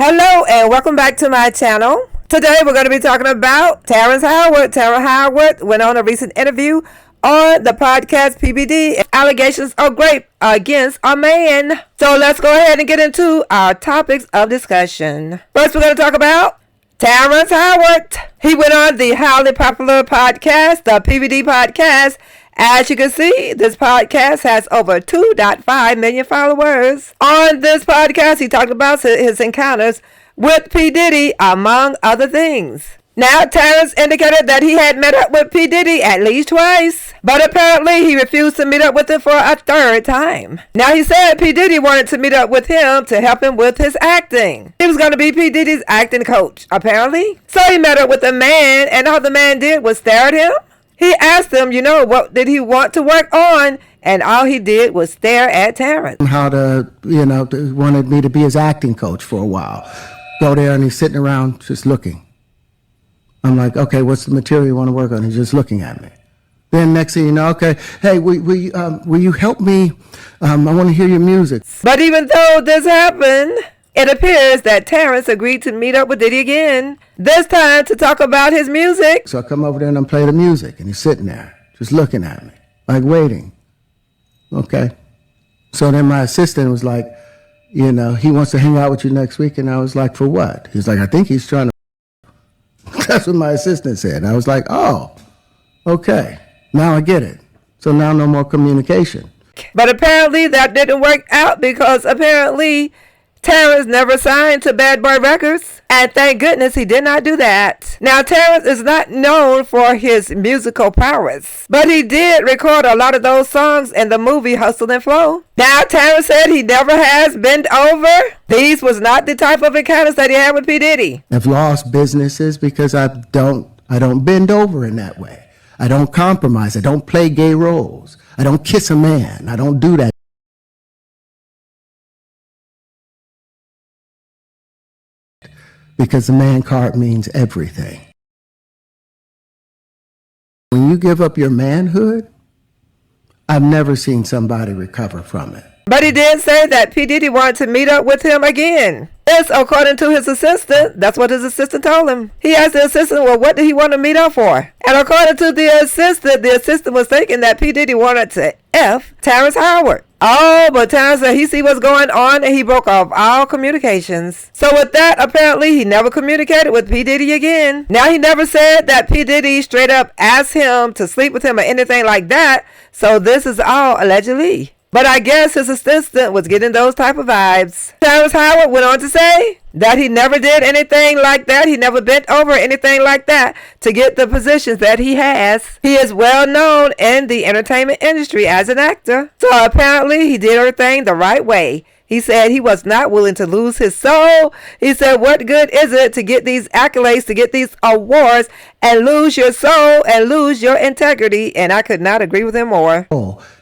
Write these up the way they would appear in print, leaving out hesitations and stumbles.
Hello and welcome back to my channel. Today we're going to be talking about Terrence Howard. Terrence Howard went on a recent interview on the podcast PBD. Allegations of rape against a man. So let's go ahead and get into our topics of discussion. First we're going to talk about Terrence Howard. He went on the highly popular podcast, the PBD podcast. As you can see, this podcast has over 2.5 million followers. On this podcast, he talked about his encounters with P. Diddy, among other things. Now, Terrence indicated that he had met up with P. Diddy at least twice, but apparently he refused to meet up with him for a third time. Now, he said P. Diddy wanted to meet up with him to help him with his acting. He was going to be P. Diddy's acting coach, apparently. So he met up with the man, and all the man did was stare at him. He asked him, what did he want to work on? And all he did was stare at Terrence. Wanted me to be his acting coach for a while. Go there and he's sitting around just looking. I'm like, okay, what's the material you want to work on? He's just looking at me. Then next thing you know, okay, hey, will you help me? I want to hear your music. But even though this happened, it appears that Terrence agreed to meet up with Diddy again, this time to talk about his music. So I come over there and I play the music, and he's sitting there, just looking at me, like waiting. Okay. So then my assistant was like, he wants to hang out with you next week. And I was like, for what? He's like, I think he's trying to. That's what my assistant said. And I was like, oh, okay. Now I get it. So now no more communication. But apparently that didn't work out because apparently Terrence never signed to Bad Boy Records, and thank goodness he did not do that. Now, Terrence is not known for his musical prowess, but he did record a lot of those songs in the movie Hustle and Flow. Now, Terrence said he never has bent over. These was not the type of encounters that he had with P. Diddy. I've lost businesses because I don't bend over in that way. I don't compromise. I don't play gay roles. I don't kiss a man. I don't do that. Because the man card means everything. When you give up your manhood, I've never seen somebody recover from it. But he did say that P. Diddy wanted to meet up with him again. This, according to his assistant, that's what his assistant told him. He asked the assistant, well, what did he want to meet up for? And according to the assistant was thinking that P. Diddy wanted to F Terrence Howard. Oh, but Terrence said he see what's going on and he broke off all communications. So with that, apparently he never communicated with P. Diddy again. Now, he never said that P. Diddy straight up asked him to sleep with him or anything like that. So this is all allegedly. But I guess his assistant was getting those type of vibes. Terrence Howard went on to say that he never did anything like that. He never bent over anything like that to get the positions that he has. He is well known in the entertainment industry as an actor. So apparently he did everything the right way. He said he was not willing to lose his soul. He said, what good is it to get these accolades, to get these awards, and lose your soul and lose your integrity? And I could not agree with him more.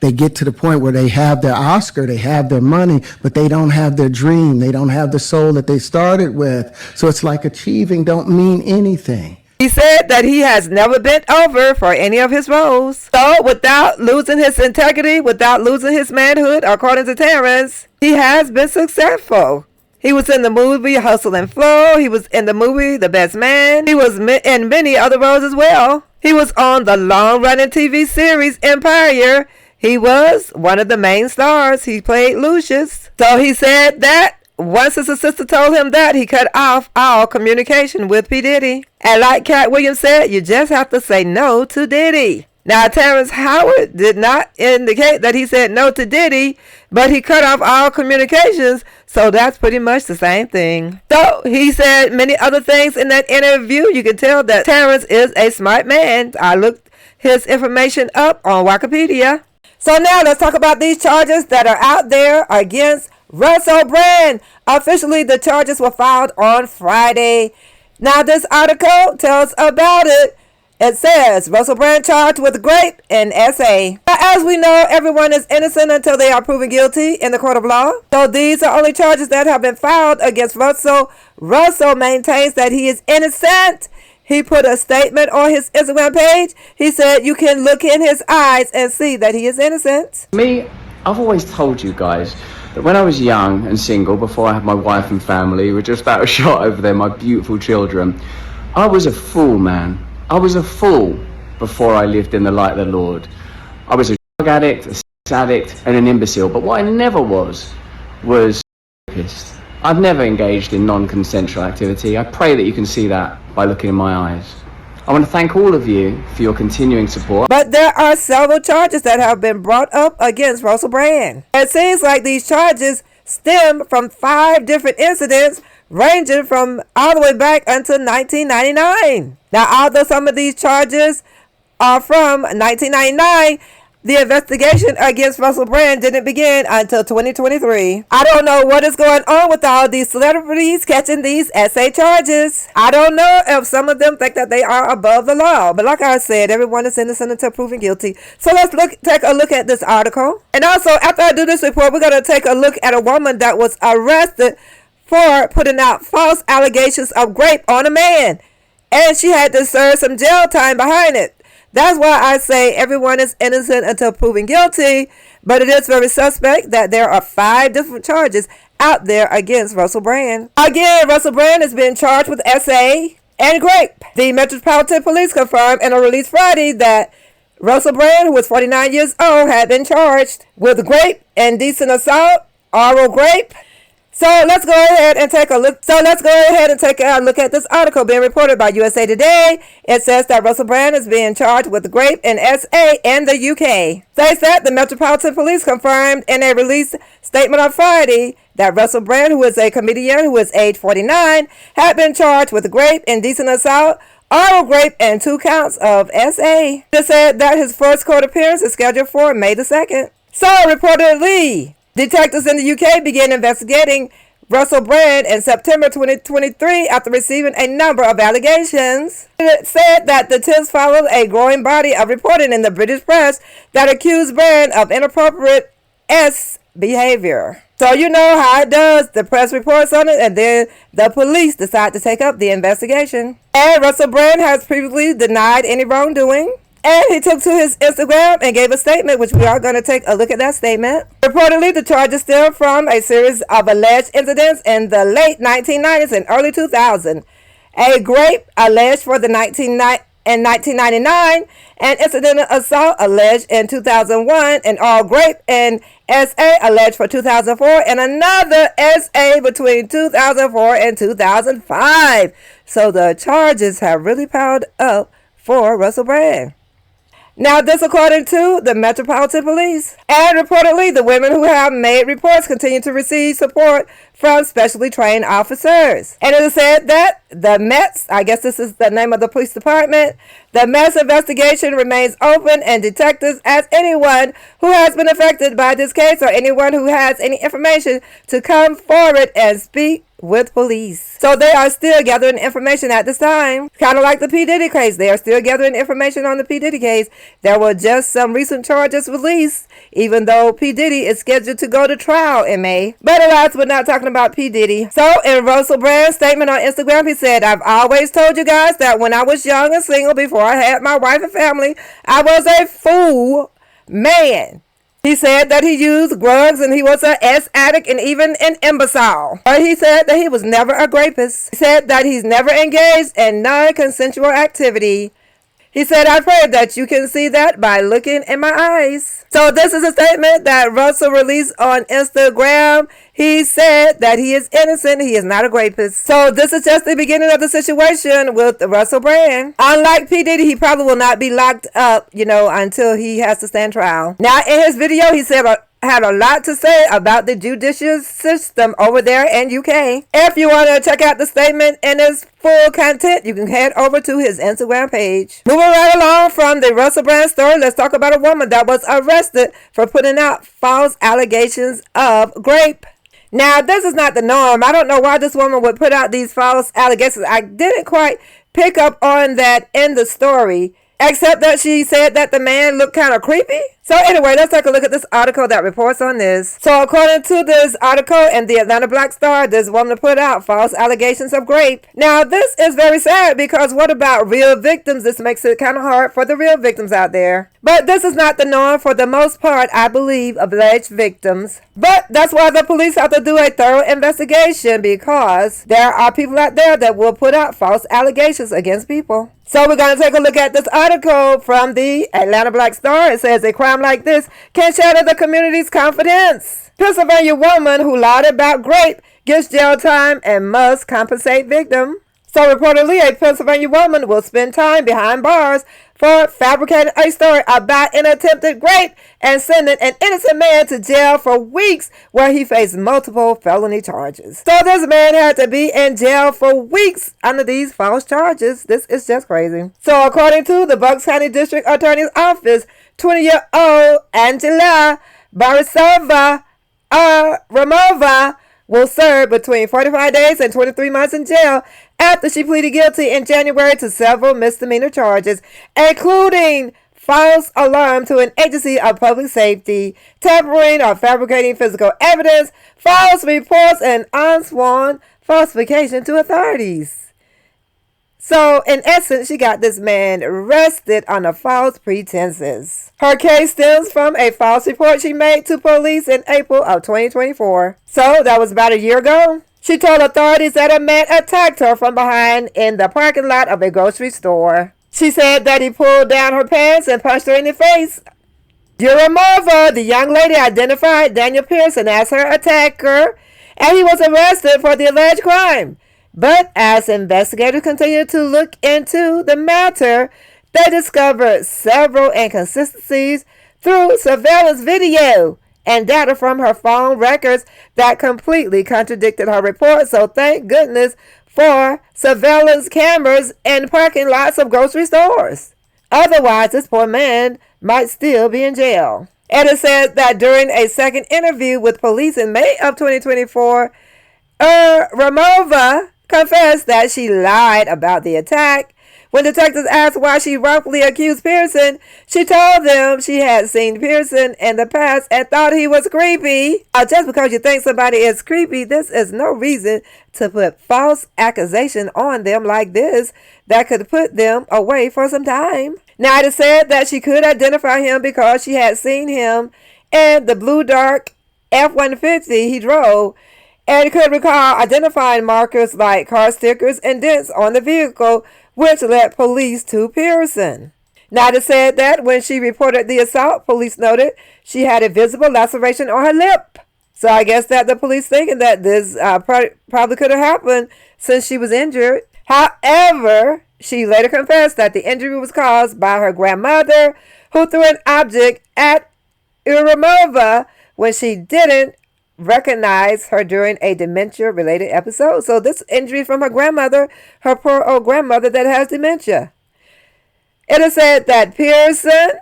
They get to the point where they have their Oscar, they have their money, but they don't have their dream. They don't have the soul that they started with. So it's like achieving don't mean anything. He said that he has never bent over for any of his roles. So without losing his integrity, without losing his manhood, according to Terrence, he has been successful. He was in the movie Hustle and Flow. He was in the movie The Best Man. He was in many other roles as well. He was on the long-running TV series Empire. He was one of the main stars. He played Lucius. So he said that once his assistant told him that, he cut off all communication with P. Diddy. And like Cat Williams said, you just have to say no to Diddy. Now, Terrence Howard did not indicate that he said no to Diddy, but he cut off all communications, so that's pretty much the same thing. So, he said many other things in that interview. You can tell that Terrence is a smart man. I looked his information up on Wikipedia. So now, let's talk about these charges that are out there against Russell Brand. Officially, the charges were filed on Friday. Now, this article tells about it. It says, Russell Brand charged with Grape and SA. Now, as we know, everyone is innocent until they are proven guilty in the court of law. So these are only charges that have been filed against Russell. Russell maintains that he is innocent. He put a statement on his Instagram page. He said you can look in his eyes and see that he is innocent. Me, I've always told you guys, that when I was young and single, before I had my wife and family, we're just out of shot over there, my beautiful children, I was a fool, man. I was a fool before I lived in the light of the Lord. I was a drug addict, a sex addict, and an imbecile. But what I never was a rapist. I've never engaged in non-consensual activity. I pray that you can see that by looking in my eyes. I want to thank all of you for your continuing support. But there are several charges that have been brought up against Russell Brand. It seems like these charges stem from 5 different incidents ranging from all the way back until 1999. Now, although some of these charges are from 1999, the investigation against Russell Brand didn't begin until 2023. I don't know what is going on with all these celebrities catching these SA charges. I don't know if some of them think that they are above the law. But like I said, everyone is innocent until proven guilty. So let's take a look at this article. And also, after I do this report, we're going to take a look at a woman that was arrested for putting out false allegations of grape on a man. And she had to serve some jail time behind it. That's why I say everyone is innocent until proven guilty, but it is very suspect that there are 5 different charges out there against Russell Brand. Again, Russell Brand is being charged with SA and grape. The Metropolitan Police confirmed in a release Friday that Russell Brand, who was 49 years old, had been charged with grape, indecent assault, oral grape. So let's go ahead and take a look. Look at this article being reported by USA Today. It says that Russell Brand is being charged with Grape and SA in the UK. States that the Metropolitan Police confirmed in a release statement on Friday that Russell Brand, who is a comedian who is age 49, had been charged with grape, indecent assault, oral grape, and 2 counts of SA. It said that his first court appearance is scheduled for May the 2nd. So reportedly, detectives in the UK began investigating Russell Brand in September 2023 after receiving a number of allegations. It said that the tips followed a growing body of reporting in the British press that accused Brand of inappropriate behavior. So you know how it does. The press reports on it, and then the police decide to take up the investigation. And Russell Brand has previously denied any wrongdoing. And he took to his Instagram and gave a statement, which we are going to take a look at that statement. Reportedly, the charges stem from a series of alleged incidents in the late 1990s and early 2000s. A grape alleged for the 1999, an incidental assault alleged in 2001, an all grape and SA alleged for 2004, and another SA between 2004 and 2005. So the charges have really piled up for Russell Brand. Now, this according to the Metropolitan Police. And reportedly, the women who have made reports continue to receive support from specially trained officers. And it is said that the Mets, I guess this is the name of the police department, the Mets investigation remains open, and detectives ask anyone who has been affected by this case or anyone who has any information to come forward and speak with police. So they are still gathering information at this time. Kind of like the P. Diddy case. They are still gathering information on the P. Diddy case. There were just some recent charges released, even though P. Diddy is scheduled to go to trial in May. But alas, we're not talking about P. Diddy. So in Russell Brand's statement on Instagram, he said, "I've always told you guys that when I was young and single before I had my wife and family, I was a fool man." He said that he used drugs and he was an addict and even an imbecile. But he said that he was never a rapist. He said that he's never engaged in non-consensual activity. He said, "I pray that you can see that by looking in my eyes." So this is a statement that Russell released on Instagram. He said that he is innocent. He is not a rapist. So this is just the beginning of the situation with Russell Brand. Unlike P. Diddy, he probably will not be locked up, until he has to stand trial. Now, in his video, he said had a lot to say about the judicial system over there in UK. If you want to check out the statement and its full content, you can head over to his Instagram page. Moving right along from the Russell Brand story, let's talk about a woman that was arrested for putting out false allegations of grape. Now, this is not the norm. I don't know why this woman would put out these false allegations. I didn't quite pick up on that in the story. except that she said that the man looked kind of creepy. So anyway, let's take a look at this article that reports on this. So according to this article in the Atlanta Black Star, this woman put out false allegations of rape. Now, this is very sad because what about real victims? This makes it kind of hard for the real victims out there. But this is not the norm for the most part, I believe, of alleged victims. But that's why the police have to do a thorough investigation, because there are people out there that will put out false allegations against people. So we're going to take a look at this article from the Atlanta Black Star. It says a crime like this can shatter the community's confidence. Pennsylvania woman who lied about grape gets jail time and must compensate victim. So reportedly, a Pennsylvania woman will spend time behind bars for fabricating a story about an attempted rape and sending an innocent man to jail for weeks where he faced multiple felony charges. So this man had to be in jail for weeks under these false charges. This is just crazy. So according to the Bucks County District Attorney's Office, 20-year-old Angela Barisova Ramova will serve between 45 days and 23 months in jail after she pleaded guilty in January to several misdemeanor charges, including false alarm to an agency of public safety, tampering or fabricating physical evidence, false reports, and unsworn falsification to authorities. So, in essence, she got this man arrested under false pretenses. Her case stems from a false report she made to police in April of 2024. So, that was about a year ago. She told authorities that a man attacked her from behind in the parking lot of a grocery store. She said that he pulled down her pants and punched her in the face. Yuramova, the young lady, identified Daniel Pearson as her attacker, and he was arrested for the alleged crime. But as investigators continued to look into the matter, they discovered several inconsistencies through surveillance video and data from her phone records that completely contradicted her report. So thank goodness for surveillance cameras in parking lots of grocery stores. Otherwise, this poor man might still be in jail. And it said that during a second interview with police in May of 2024, Ramova confessed that she lied about the attack. When detectives asked why she wrongfully accused Pearson, she told them she had seen Pearson in the past and thought he was creepy. Just because you think somebody is creepy, this is no reason to put false accusation on them like this that could put them away for some time. Now, it is said that she could identify him because she had seen him in the blue dark F-150 he drove, and could recall identifying markers like car stickers and dents on the vehicle, which led police to Pearson. Now, it said that when she reported the assault, police noted she had a visible laceration on her lip. So I guess that the police thinking that this probably could have happened since she was injured. However, she later confessed that the injury was caused by her grandmother, who threw an object at Uramova when she didn't recognize her during a dementia-related episode. So this injury from her grandmother, her poor old grandmother that has dementia. It is said that Pearson,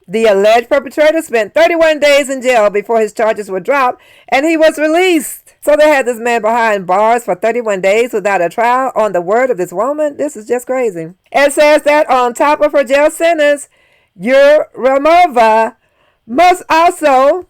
the alleged perpetrator, spent 31 days in jail before his charges were dropped, and he was released. So they had this man behind bars for 31 days without a trial on the word of this woman. This is just crazy. It says that on top of her jail sentence, Yuramova must also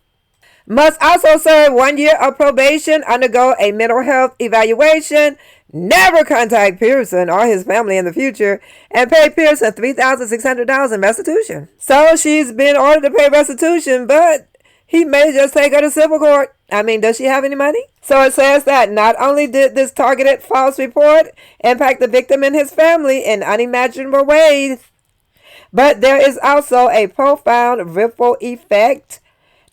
serve 1 year of probation, undergo a mental health evaluation, never contact Pearson or his family in the future, and pay Pearson $3,600 in restitution. So she's been ordered to pay restitution, but he may just take her to civil court. I mean, does she have any money? So it says that not only did this targeted false report impact the victim and his family in unimaginable ways, but there is also a profound ripple effect.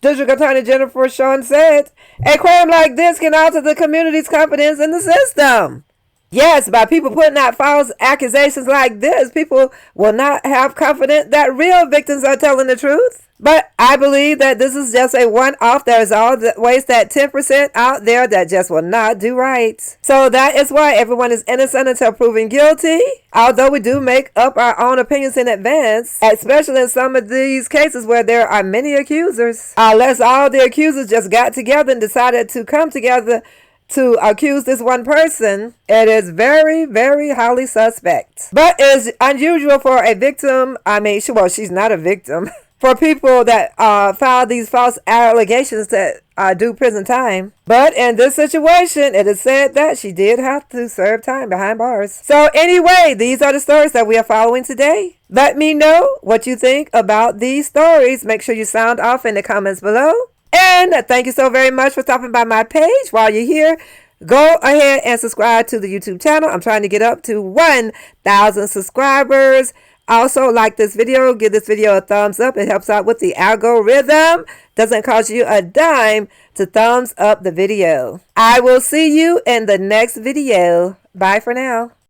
District Attorney Jennifer Shawn said, a crime like this can alter the community's confidence in the system. Yes, by people putting out false accusations like this, people will not have confidence that real victims are telling the truth. But I believe that this is just a one-off. There's always that 10% out there that just will not do right. So that is why everyone is innocent until proven guilty. Although we do make up our own opinions in advance, especially in some of these cases where there are many accusers. Unless all the accusers just got together and decided to come together to accuse this one person, it is very, very highly suspect. But it's unusual for a victim, she's not a victim, for people that file these false allegations that do prison time. But in this situation, it is said that she did have to serve time behind bars. So anyway, these are the stories that we are following today. Let me know what you think about these stories. Make sure you sound off in the comments below. And thank you so very much for stopping by my page. While you're here, go ahead and subscribe to the YouTube channel. I'm trying to get up to 1,000 subscribers. Also, like this video, give this video a thumbs up. It helps out with the algorithm. Doesn't cost you a dime to thumbs up the video. I will see you in the next video. Bye for now.